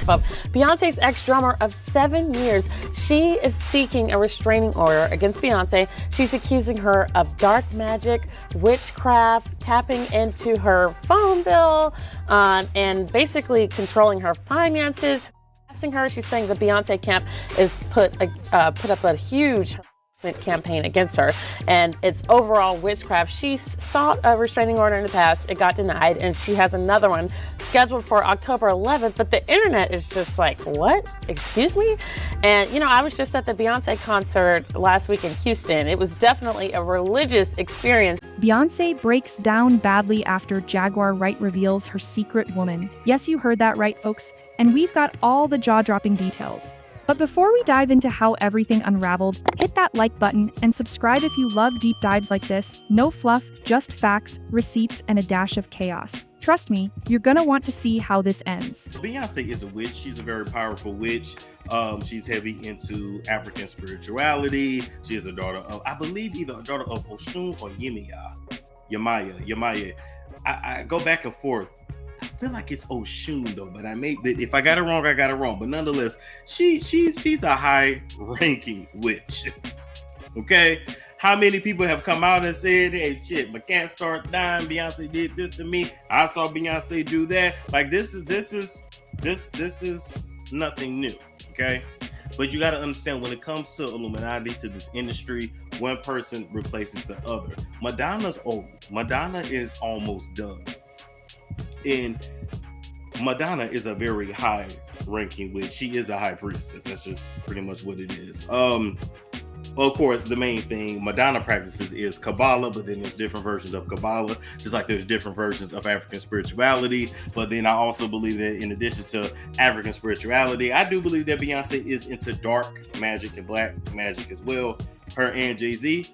up. Beyonce's ex-drummer of 7 years, she is seeking a restraining order against Beyonce. She's accusing her of dark magic, witchcraft, tapping into her phone bill, and basically controlling her finances. Her. She's saying the Beyonce camp is put up a huge campaign against her, and it's overall witchcraft. She sought a restraining order in the past. It got denied, and she has another one scheduled for October 11th, but the internet is just like, what? Excuse me? And, you know, I was just at the Beyonce concert last week in Houston. It was definitely a religious experience. Beyonce breaks down badly after Jaguar Wright reveals her secret woman. Yes, you heard that right, folks. And we've got all the jaw-dropping details. But before we dive into how everything unraveled, hit that like button and subscribe if you love deep dives like this. No fluff, just facts, receipts, and a dash of chaos. Trust me, you're gonna want to see how this ends. Beyonce is a witch. She's a very powerful witch. She's heavy into African spirituality. She is a daughter of, I believe, either a daughter of Oshun or Yemaya. I go back and forth. I feel like it's Oshun though, but if I got it wrong, I got it wrong. But nonetheless, she's a high-ranking witch. Okay, how many people have come out and said, "Hey, shit, my cat started dying. Beyonce did this to me. I saw Beyonce do that." Like this is nothing new. Okay, but you got to understand when it comes to Illuminati, to this industry, one person replaces the other. Madonna's old. Madonna is almost done. And Madonna is a very high ranking witch. She is a high priestess. That's just pretty much what it is. Of course, the main thing Madonna practices is Kabbalah, but then there's different versions of Kabbalah, just like there's different versions of African spirituality. But then I also believe that in addition to African spirituality, I do believe that Beyonce is into dark magic and black magic as well, her and Jay-Z.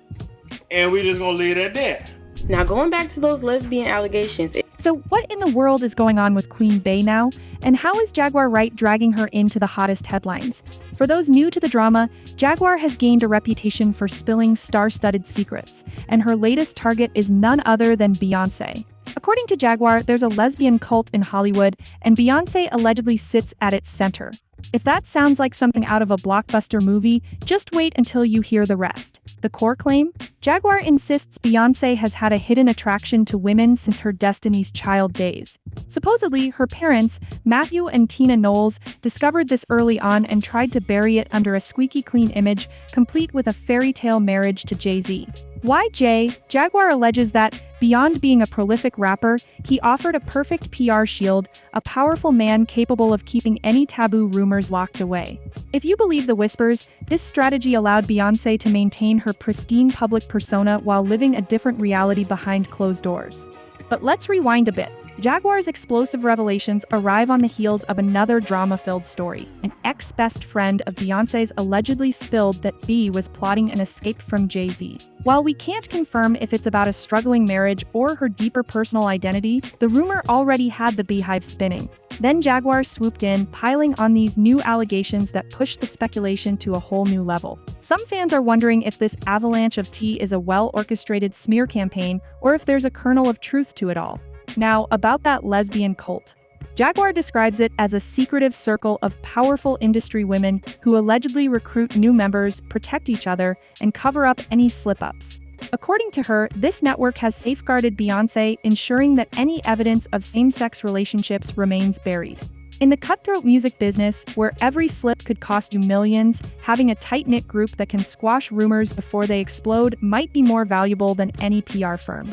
And we're just gonna leave it at that. Now, going back to those lesbian allegations. So what in the world is going on with Queen Bey now? And how is Jaguar Wright dragging her into the hottest headlines? For those new to the drama, Jaguar has gained a reputation for spilling star-studded secrets, and her latest target is none other than Beyonce. According to Jaguar, there's a lesbian cult in Hollywood, and Beyonce allegedly sits at its center. If that sounds like something out of a blockbuster movie, just wait until you hear the rest. The core claim? Jaguar insists Beyonce has had a hidden attraction to women since her Destiny's Child days. Supposedly, her parents, Matthew and Tina Knowles, discovered this early on and tried to bury it under a squeaky clean image, complete with a fairy tale marriage to Jay-Z. Why Jay? Jaguar alleges that, beyond being a prolific rapper, he offered a perfect PR shield, a powerful man capable of keeping any taboo rumors locked away. If you believe the whispers, this strategy allowed Beyonce to maintain her pristine public persona while living a different reality behind closed doors. But let's rewind a bit. Jaguar's explosive revelations arrive on the heels of another drama-filled story. An ex-best friend of Beyonce's allegedly spilled that B was plotting an escape from Jay-Z. While we can't confirm if it's about a struggling marriage or her deeper personal identity, the rumor already had the beehive spinning. Then Jaguar swooped in, piling on these new allegations that pushed the speculation to a whole new level. Some fans are wondering if this avalanche of tea is a well-orchestrated smear campaign or if there's a kernel of truth to it all. Now, about that lesbian cult. Jaguar describes it as a secretive circle of powerful industry women who allegedly recruit new members, protect each other, and cover up any slip-ups. According to her, this network has safeguarded Beyonce, ensuring that any evidence of same-sex relationships remains buried. In the cutthroat music business, where every slip could cost you millions, having a tight-knit group that can squash rumors before they explode might be more valuable than any PR firm.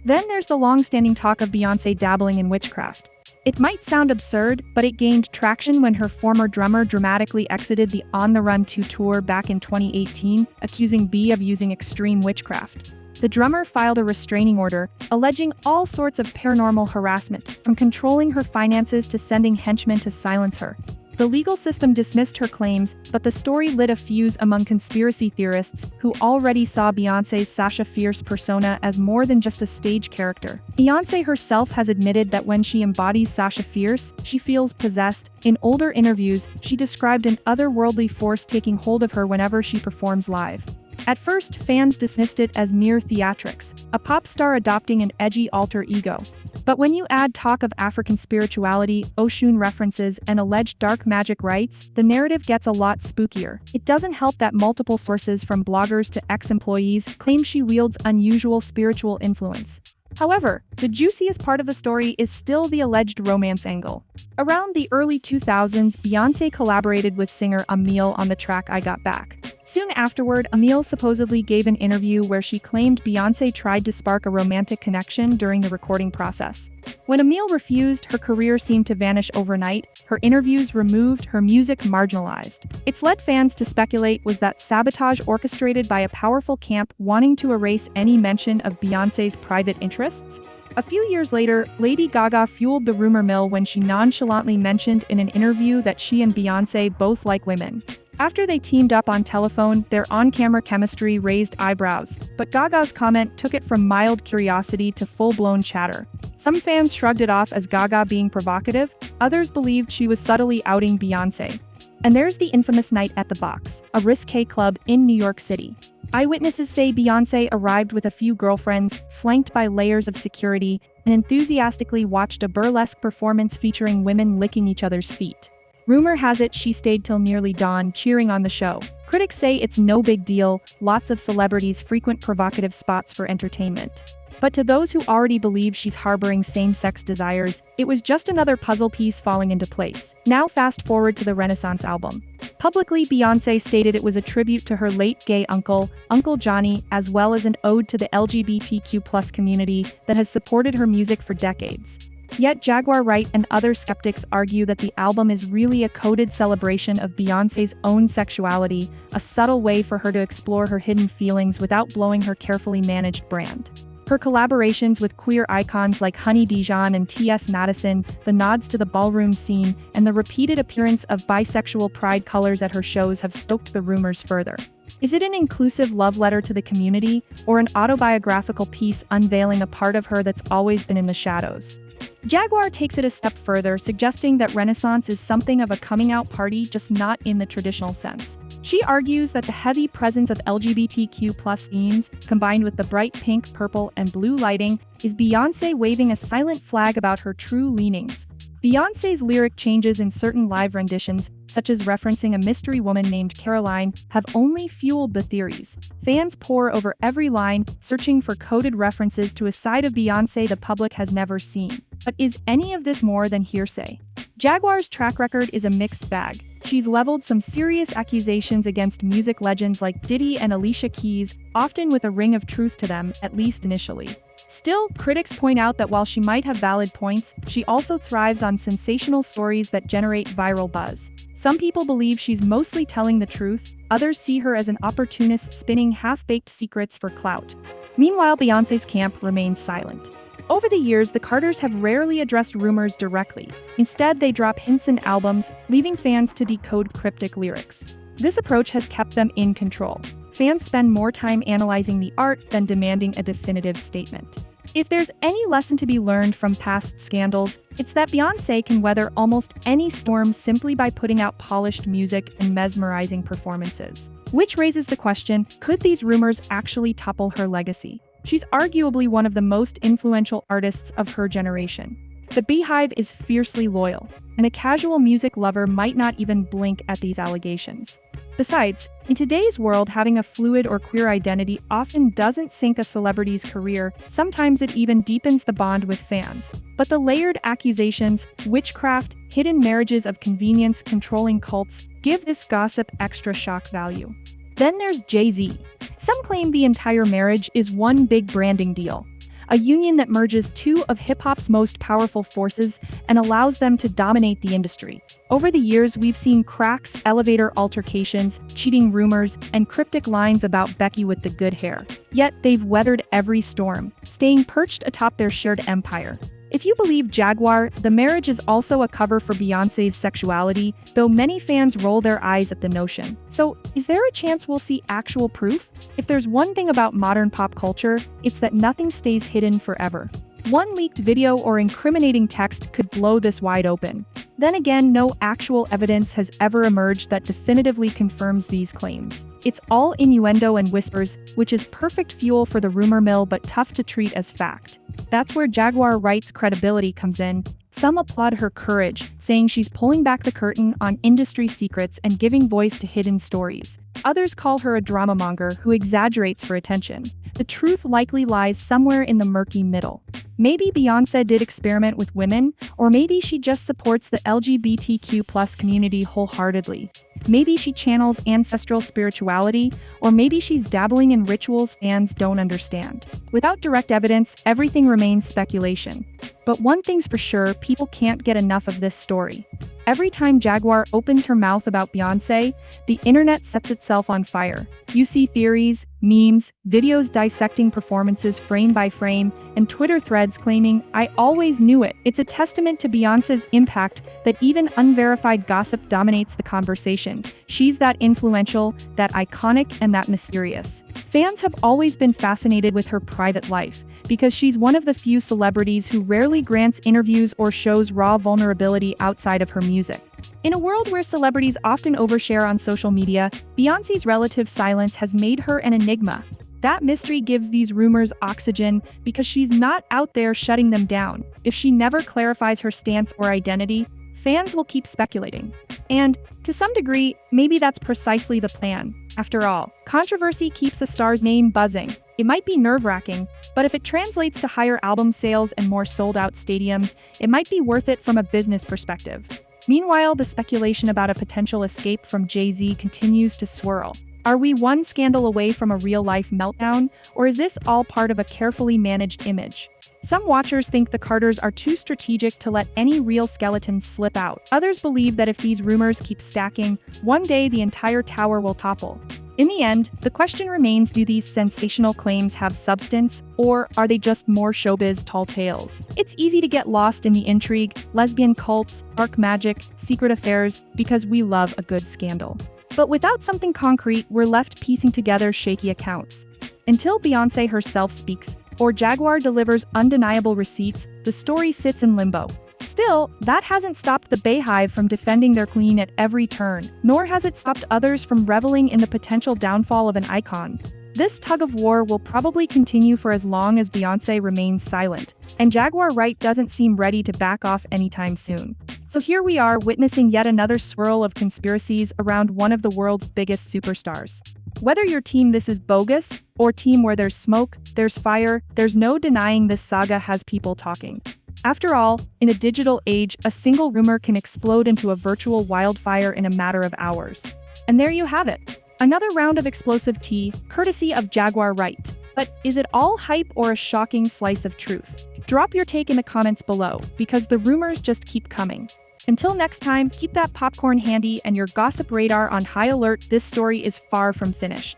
Then there's the long-standing talk of Beyonce dabbling in witchcraft. It might sound absurd, but it gained traction when her former drummer dramatically exited the On the Run 2 tour back in 2018, accusing B of using extreme witchcraft. The drummer filed a restraining order, alleging all sorts of paranormal harassment, from controlling her finances to sending henchmen to silence her. The legal system dismissed her claims, but the story lit a fuse among conspiracy theorists who already saw Beyonce's Sasha Fierce persona as more than just a stage character. Beyonce herself has admitted that when she embodies Sasha Fierce, she feels possessed. In older interviews, she described an otherworldly force taking hold of her whenever she performs live. At first, fans dismissed it as mere theatrics, a pop star adopting an edgy alter ego. But when you add talk of African spirituality, Oshun references, and alleged dark magic rites, the narrative gets a lot spookier. It doesn't help that multiple sources from bloggers to ex-employees claim she wields unusual spiritual influence. However, the juiciest part of the story is still the alleged romance angle. Around the early 2000s, Beyonce collaborated with singer Emile on the track I Got Back. Soon afterward, Emile supposedly gave an interview where she claimed Beyonce tried to spark a romantic connection during the recording process. When Emile refused, her career seemed to vanish overnight, her interviews removed, her music marginalized. It's led fans to speculate was that sabotage orchestrated by a powerful camp wanting to erase any mention of Beyonce's private interests? A few years later, Lady Gaga fueled the rumor mill when she nonchalantly mentioned in an interview that she and Beyonce both like women. After they teamed up on Telephone, their on-camera chemistry raised eyebrows, but Gaga's comment took it from mild curiosity to full-blown chatter. Some fans shrugged it off as Gaga being provocative, others believed she was subtly outing Beyonce. And there's the infamous night at the Box, a risque club in New York City. Eyewitnesses say Beyonce arrived with a few girlfriends, flanked by layers of security, and enthusiastically watched a burlesque performance featuring women licking each other's feet. Rumor has it she stayed till nearly dawn, cheering on the show. Critics say it's no big deal, lots of celebrities frequent provocative spots for entertainment. But to those who already believe she's harboring same-sex desires, it was just another puzzle piece falling into place. Now fast forward to the Renaissance album. Publicly, Beyonce stated it was a tribute to her late gay uncle, Uncle Johnny, as well as an ode to the LGBTQ+ community that has supported her music for decades. Yet Jaguar, Wright, and other skeptics argue that the album is really a coded celebration of Beyonce's own sexuality, a subtle way for her to explore her hidden feelings without blowing her carefully managed brand. Her collaborations with queer icons like Honey Dijon and T.S. Madison, the nods to the ballroom scene, and the repeated appearance of bisexual pride colors at her shows have stoked the rumors further. Is it an inclusive love letter to the community, or an autobiographical piece unveiling a part of her that's always been in the shadows? Jaguar takes it a step further, suggesting that Renaissance is something of a coming-out party, just not in the traditional sense. She argues that the heavy presence of LGBTQ+ themes, combined with the bright pink, purple, and blue lighting, is Beyonce waving a silent flag about her true leanings. Beyonce's lyric changes in certain live renditions, such as referencing a mystery woman named Caroline, have only fueled the theories. Fans pore over every line, searching for coded references to a side of Beyonce the public has never seen. But is any of this more than hearsay? Jaguar's track record is a mixed bag. She's leveled some serious accusations against music legends like Diddy and Alicia Keys, often with a ring of truth to them, at least initially. Still, critics point out that while she might have valid points, she also thrives on sensational stories that generate viral buzz. Some people believe she's mostly telling the truth, others see her as an opportunist spinning half-baked secrets for clout. Meanwhile, Beyonce's camp remains silent. Over the years, the Carters have rarely addressed rumors directly. Instead, they drop hints in albums, leaving fans to decode cryptic lyrics. This approach has kept them in control. Fans spend more time analyzing the art than demanding a definitive statement. If there's any lesson to be learned from past scandals, it's that Beyonce can weather almost any storm simply by putting out polished music and mesmerizing performances. Which raises the question, could these rumors actually topple her legacy? She's arguably one of the most influential artists of her generation. The Beehive is fiercely loyal, and a casual music lover might not even blink at these allegations. Besides, in today's world, having a fluid or queer identity often doesn't sink a celebrity's career, sometimes it even deepens the bond with fans. But the layered accusations, witchcraft, hidden marriages of convenience, controlling cults, give this gossip extra shock value. Then there's Jay-Z. Some claim the entire marriage is one big branding deal, a union that merges two of hip-hop's most powerful forces and allows them to dominate the industry. Over the years, we've seen cracks, elevator altercations, cheating rumors, and cryptic lines about Becky with the good hair. Yet they've weathered every storm, staying perched atop their shared empire. If you believe Jaguar, the marriage is also a cover for Beyonce's sexuality, though many fans roll their eyes at the notion. So, is there a chance we'll see actual proof? If there's one thing about modern pop culture, it's that nothing stays hidden forever. One leaked video or incriminating text could blow this wide open. Then again, no actual evidence has ever emerged that definitively confirms these claims. It's all innuendo and whispers, which is perfect fuel for the rumor mill but tough to treat as fact. That's where Jaguar Wright's credibility comes in. Some applaud her courage, saying she's pulling back the curtain on industry secrets and giving voice to hidden stories. Others call her a drama monger who exaggerates for attention. The truth likely lies somewhere in the murky middle. Maybe Beyonce did experiment with women, or maybe she just supports the LGBTQ+ community wholeheartedly. Maybe she channels ancestral spirituality, or maybe she's dabbling in rituals fans don't understand. Without direct evidence, everything remains speculation. But one thing's for sure, people can't get enough of this story. Every time Jaguar opens her mouth about Beyonce, the internet sets itself on fire. You see theories, memes, videos dissecting performances frame by frame, and Twitter threads claiming, "I always knew it." It's a testament to Beyonce's impact that even unverified gossip dominates the conversation. She's that influential, that iconic, and that mysterious. Fans have always been fascinated with her private life, because she's one of the few celebrities who rarely grants interviews or shows raw vulnerability outside of her music. In a world where celebrities often overshare on social media, Beyoncé's relative silence has made her an enigma. That mystery gives these rumors oxygen because she's not out there shutting them down. If she never clarifies her stance or identity, fans will keep speculating. And, to some degree, maybe that's precisely the plan. After all, controversy keeps a star's name buzzing. It might be nerve-wracking, but if it translates to higher album sales and more sold-out stadiums, it might be worth it from a business perspective. Meanwhile, the speculation about a potential escape from Jay-Z continues to swirl. Are we one scandal away from a real-life meltdown, or is this all part of a carefully managed image? Some watchers think the Carters are too strategic to let any real skeletons slip out. Others believe that if these rumors keep stacking, one day the entire tower will topple. In the end, the question remains, do these sensational claims have substance, or are they just more showbiz tall tales? It's easy to get lost in the intrigue, lesbian cults, dark magic, secret affairs, because we love a good scandal. But without something concrete, we're left piecing together shaky accounts. Until Beyonce herself speaks, or Jaguar delivers undeniable receipts, the story sits in limbo. Still, that hasn't stopped the Bayhive from defending their queen at every turn, nor has it stopped others from reveling in the potential downfall of an icon. This tug-of-war will probably continue for as long as Beyonce remains silent, and Jaguar Wright doesn't seem ready to back off anytime soon. So here we are, witnessing yet another swirl of conspiracies around one of the world's biggest superstars. Whether you're team "this is bogus" or team "where there's smoke, there's fire," there's no denying this saga has people talking. After all, in a digital age, a single rumor can explode into a virtual wildfire in a matter of hours. And there you have it. Another round of explosive tea, courtesy of Jaguar Wright. But is it all hype or a shocking slice of truth? Drop your take in the comments below, because the rumors just keep coming. Until next time, keep that popcorn handy and your gossip radar on high alert. This story is far from finished.